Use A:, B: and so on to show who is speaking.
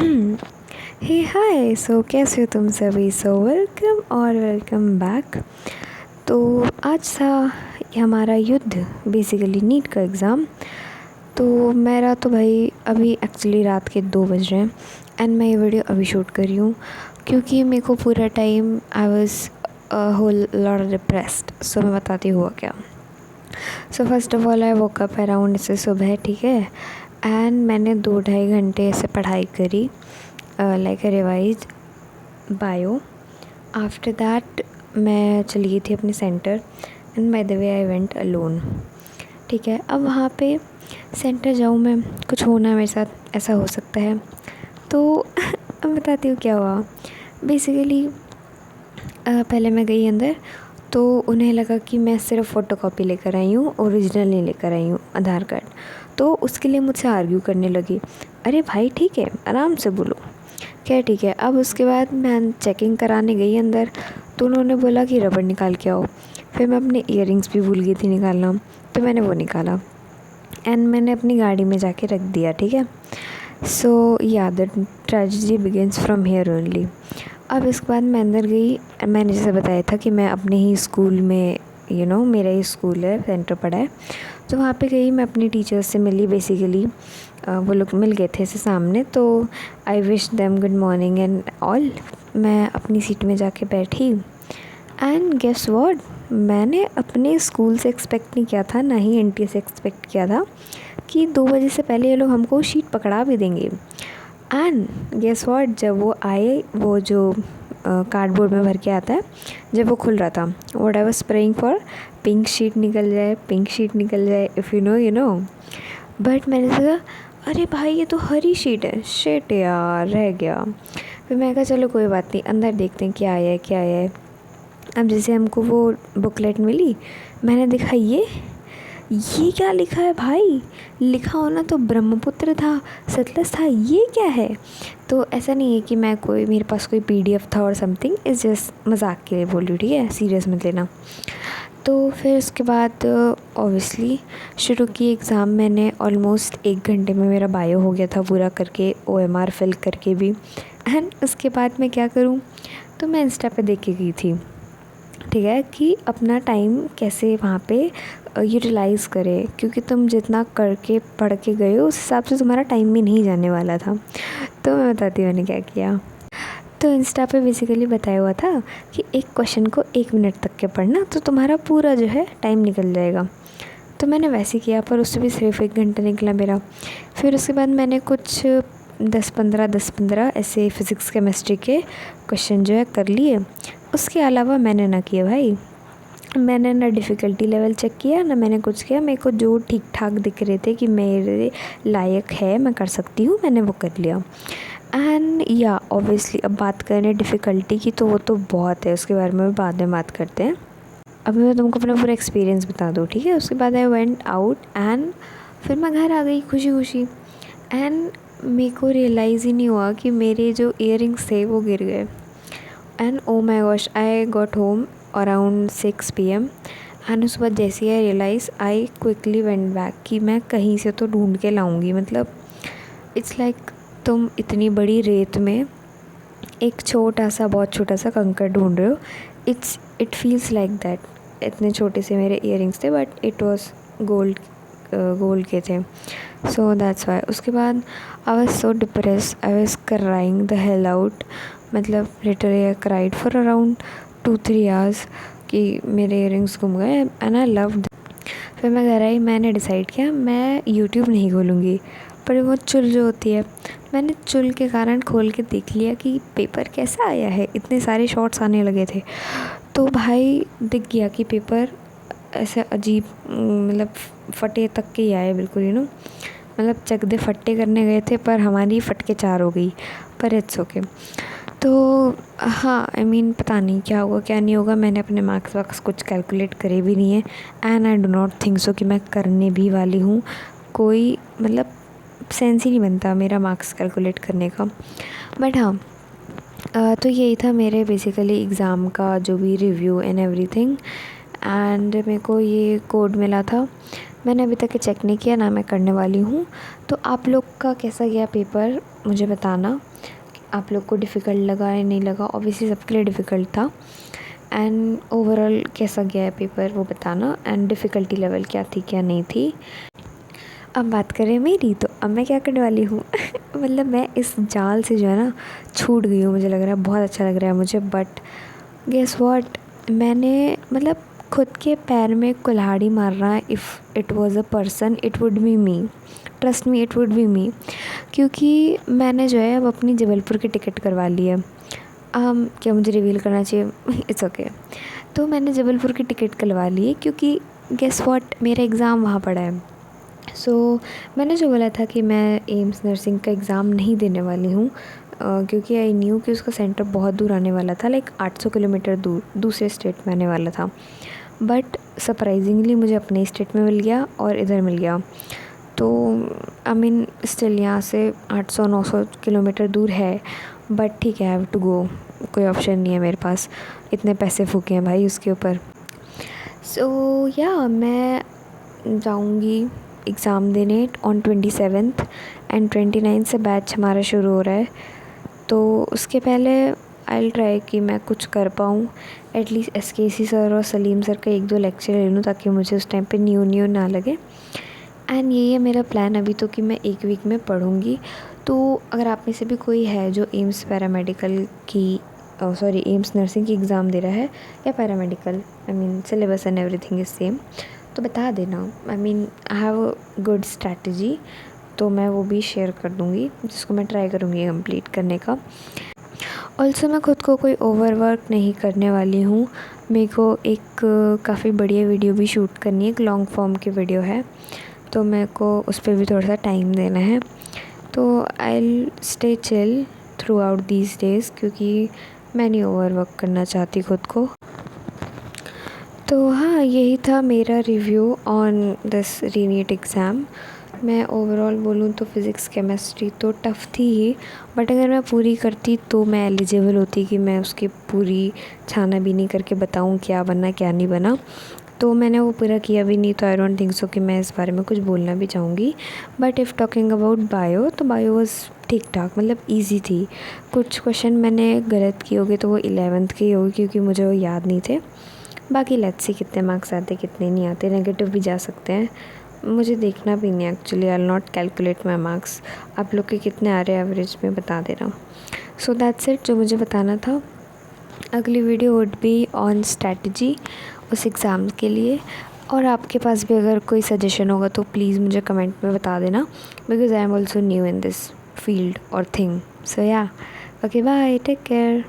A: हे हाय, सो कैसे हो तुम सभी। So welcome back. तो आज था हमारा युद्ध, बेसिकली नीट का एग्ज़ाम। तो मेरा तो भाई अभी एक्चुअली रात के 2 बज रहे हैं एंड मैं ये वीडियो अभी शूट कर रही हूँ क्योंकि मेरे को पूरा time I was whole lot depressed. So मैं बताती हुआ क्या। So first of all I woke up around से सुबह, ठीक है, एंड मैंने 2-2.5 घंटे ऐसे पढ़ाई करी, like revise bio. After that मैं चली गई थी अपने centre and by the way I went alone. ठीक है, अब वहाँ पे सेंटर जाऊँ मैं, कुछ होना मेरे साथ ऐसा हो सकता है। तो अब बताती हूँ क्या हुआ। बेसिकली पहले मैं गई अंदर, तो उन्हें लगा कि मैं सिर्फ़ फ़ोटोकॉपी लेकर आई हूँ, ओरिजिनल नहीं लेकर आई हूँ आधार कार्ड। तो उसके लिए मुझसे आर्ग्यू करने लगी, अरे भाई ठीक है, आराम से बोलो। क्या ठीक है। अब उसके बाद मैं चेकिंग कराने गई अंदर, तो उन्होंने बोला कि रबड़ निकाल के आओ। फिर मैं अपने इयररिंग्स भी भूल गई थी निकालना, तो मैंने वो निकाला एंड मैंने अपनी गाड़ी में जाके रख दिया। ठीक है, सो या the tragedy begins from here only. अब इसके बाद मैं अंदर गई, मैंने जैसे बताया था कि मैं अपने ही स्कूल में मेरा ही स्कूल है, सेंटर पड़ा है। तो वहाँ पे गई, मैं अपनी टीचर्स से मिली। बेसिकली वो लोग मिल गए थे ऐसे सामने, तो I wish them good morning and all. मैं अपनी सीट में जाके बैठी एंड गेस व्हाट, मैंने अपने स्कूल से एक्सपेक्ट नहीं किया था, ना ही एनटीए से एक्सपेक्ट किया था कि 2 बजे से पहले ये लोग हमको शीट पकड़ा भी देंगे। एंड गेस व्हाट, जब वो आए, वो जो कार्डबोर्ड में भर के आता है, जब वो खुल रहा था, what I was praying for, pink sheet निकल जाए, पिंक शीट निकल जाए, इफ़ यू नो। बट मैंने सोचा अरे भाई ये तो हरी शीट है, शिट यार रह गया। फिर मैं कहा चलो कोई बात नहीं, अंदर देखते हैं क्या आया है क्या आया है। अब जैसे हमको वो बुकलेट मिली, मैंने देखा ये क्या लिखा है भाई, लिखा होना तो ब्रह्मपुत्र था, सतलज था, ये क्या है। तो ऐसा नहीं है कि मैं कोई, मेरे पास कोई पीडीएफ था और समथिंग, इज़ जस्ट मजाक के लिए बोल रही हूँ, ठीक है, सीरियस मत लेना। तो फिर उसके बाद ऑब्वियसली शुरू की एग्ज़ाम। मैंने ऑलमोस्ट 1 घंटे में मेरा बायो हो गया था पूरा करके, ओएमआर फिल करके भी। एंड उसके बाद मैं क्या करूँ, तो मैं इंस्टा पे देख के गई थी, ठीक है, कि अपना टाइम कैसे वहाँ पे यूटिलाइज़ करें, क्योंकि तुम जितना करके पढ़ के गए हो उस हिसाब से तुम्हारा टाइम भी नहीं जाने वाला था। तो मैं बताती हूँ मैंने क्या किया। तो इंस्टा पे बेसिकली बताया हुआ था कि एक क्वेश्चन को 1 मिनट तक के पढ़ना, तो तुम्हारा पूरा जो है टाइम निकल जाएगा। तो मैंने वैसे किया, पर उससे भी सिर्फ 1 घंटा निकला मेरा। फिर उसके बाद मैंने कुछ 10-15 ऐसे फ़िज़िक्स केमिस्ट्री के क्वेश्चन जो है कर लिए। उसके अलावा मैंने ना किया भाई, मैंने ना डिफ़िकल्टी लेवल चेक किया, ना मैंने कुछ किया। मेरे को जो ठीक ठाक दिख रहे थे कि मेरे लायक है, मैं कर सकती हूँ, मैंने वो कर लिया। एंड या ऑब्वियसली अब बात करें डिफ़िकल्टी की, तो वो तो बहुत है, उसके बारे में भी बाद में बात करते हैं। अभी मैं तुमको अपना पूरा एक्सपीरियंस बता दूँ, ठीक है। उसके बाद आई वेंट आउट एंड फिर मैं घर आ गई खुशी खुशी। एंड मेरे को रियलाइज़ ही नहीं हुआ कि मेरे जो इयररिंग्स थे वो गिर गए। And oh my gosh, I got home around 6 PM। And उसके बाद जैसे ही I realize, I quickly went back कि मैं कहीं से तो ढूंढ के लाऊंगी। मतलब इट्स लाइक तुम इतनी बड़ी रेत में एक छोटा सा, बहुत छोटा सा कंकड़ ढूंढ रहे हो। It feels like that. इतने छोटे से मेरे इयररिंग्स थे, बट इट वॉज गोल्ड के थे। So that's why. उसके बाद I was so depress, I was crying the hell out. मतलब literally I cried for around 2-3 hours कि मेरे इयररिंग्स गुम गए एंड आई लव्ड। फिर मैं घर आई, मैंने डिसाइड किया मैं यूट्यूब नहीं खोलूँगी, पर वो चुल जो होती है, मैंने चुल के कारण खोल के देख लिया कि पेपर कैसा आया है। इतने सारे शॉर्ट्स आने लगे थे, तो भाई दिख गया कि पेपर ऐसे अजीब, मतलब फटे तक के ही आए बिल्कुल, मतलब चकदे फट्टे करने गए थे, पर हमारी फटके 4 हो गई, पर इट्स ओके। तो हाँ, आई मीन पता नहीं क्या होगा क्या नहीं होगा। मैंने अपने मार्क्स वार्क्स कुछ कैलकुलेट करे भी नहीं है and I do not think so कि मैं करने भी वाली हूँ। कोई मतलब सेंस ही नहीं बनता मेरा मार्क्स कैलकुलेट करने का। बट हाँ, तो यही था मेरे बेसिकली एग्ज़ाम का जो भी रिव्यू एंड एवरीथिंग। एंड मेरे को ये कोड मिला था, मैंने अभी तक चेक नहीं किया, ना मैं करने वाली हूँ। तो आप लोग का कैसा गया पेपर मुझे बताना। आप लोग को डिफ़िकल्ट लगा या नहीं लगा, ऑब्वियसली सबके लिए डिफ़िकल्ट था। एंड ओवरऑल कैसा गया है पेपर वो बताना, एंड डिफ़िकल्टी लेवल क्या थी क्या नहीं थी। अब बात करें मेरी, तो अब मैं क्या करने वाली हूँ मतलब मैं इस जाल से जो है ना छूट गई हूँ, मुझे लग रहा है बहुत अच्छा लग रहा है मुझे। बट गेस व्हाट, मैंने मतलब खुद के पैर में कुल्हाड़ी मारना, if it was a person it would be me, trust me it would be me. क्योंकि मैंने जो है अब अपनी जबलपुर की टिकट करवा ली है। क्या मुझे रिवील करना चाहिए? It's okay. तो मैंने जबलपुर की टिकट करवा ली है क्योंकि गेस व्हाट, मेरा एग्ज़ाम वहाँ पड़ा है। सो मैंने जो बोला था कि मैं एम्स नर्सिंग का एग्ज़ाम नहीं देने वाली हूँ, क्योंकि आई न्यू कि उसका सेंटर बहुत दूर आने वाला था, लाइक 800 किलोमीटर दूर दूसरे स्टेट में आने वाला था। बट सरप्राइजिंगली मुझे अपने स्टेट में मिल गया और इधर मिल गया। तो आई मीन स्टिल यहाँ से 800-900 किलोमीटर दूर है, बट ठीक है, आई हैव टू गो, कोई ऑप्शन नहीं है मेरे पास, इतने पैसे फूके हैं भाई उसके ऊपर। सो या मैं जाऊँगी एग्ज़ाम देने ऑन 27th, एंड 29 से बैच हमारा शुरू हो रहा है। तो उसके पहले आई विल ट्राई कि मैं कुछ कर पाऊँ, एटलीस्ट SKC सर और सलीम सर का 1-2 लेक्चर ले लूँ, ताकि मुझे उस टाइम पे न्यू ना लगे। एंड यही है मेरा प्लान अभी तो, कि मैं 1 वीक में पढ़ूँगी। तो अगर आप में से भी कोई है जो एम्स पैरामेडिकल की एम्स नर्सिंग की एग्ज़ाम दे रहा है या paramedical, I mean syllabus and everything is same, तो बता देना। I mean I have a good strategy, तो मैं वो भी शेयर कर दूँगी, जिसको मैं ट्राई करूँगी कंप्लीट करने का। ऑल्सो मैं ख़ुद को कोई ओवरवर्क नहीं करने वाली हूँ। मेरे को एक काफ़ी बढ़िया वीडियो भी शूट करनी है, एक लॉन्ग फॉर्म की वीडियो है, तो मेरे को उस पर भी थोड़ा सा टाइम देना है। तो I will stay chill through out these days, क्योंकि मैं नहीं ओवरवर्क करना चाहती ख़ुद को। तो हाँ, यही था मेरा रिव्यू ऑन दिस रीनीट एग्ज़ाम। मैं ओवरऑल बोलूँ तो फ़िज़िक्स केमिस्ट्री तो टफ़ थी ही, बट अगर मैं पूरी करती तो मैं एलिजिबल होती कि मैं उसकी पूरी छानाबीनी करके बताऊँ क्या बना क्या नहीं बना। तो मैंने वो पूरा किया भी नहीं, तो आई डोंट थिंक सो कि मैं इस बारे में कुछ बोलना भी चाहूँगी। But if talking about bio, तो बायो वाज ठीक ठाक, मतलब ईजी थी। कुछ क्वेश्चन मैंने गलत किए होंगे तो वो 11th के ही होंगे, क्योंकि मुझे वो याद नहीं थे। बाकी लेट्स सी कितने मार्क्स आते कितने नहीं आते, नेगेटिव भी जा सकते हैं, मुझे देखना भी नहीं actually. I will not calculate my marks. आप लोग के कितने आ रहे हैं एवरेज में बता देना। सो दैट्स इट, जो मुझे बताना था। अगली video would be on strategy उस एग्ज़ाम के लिए। और आपके पास भी अगर कोई सजेशन होगा तो प्लीज़ मुझे कमेंट में बता देना, because I am also new in this field और थिंग। सो या, ओके बाय, टेक केयर।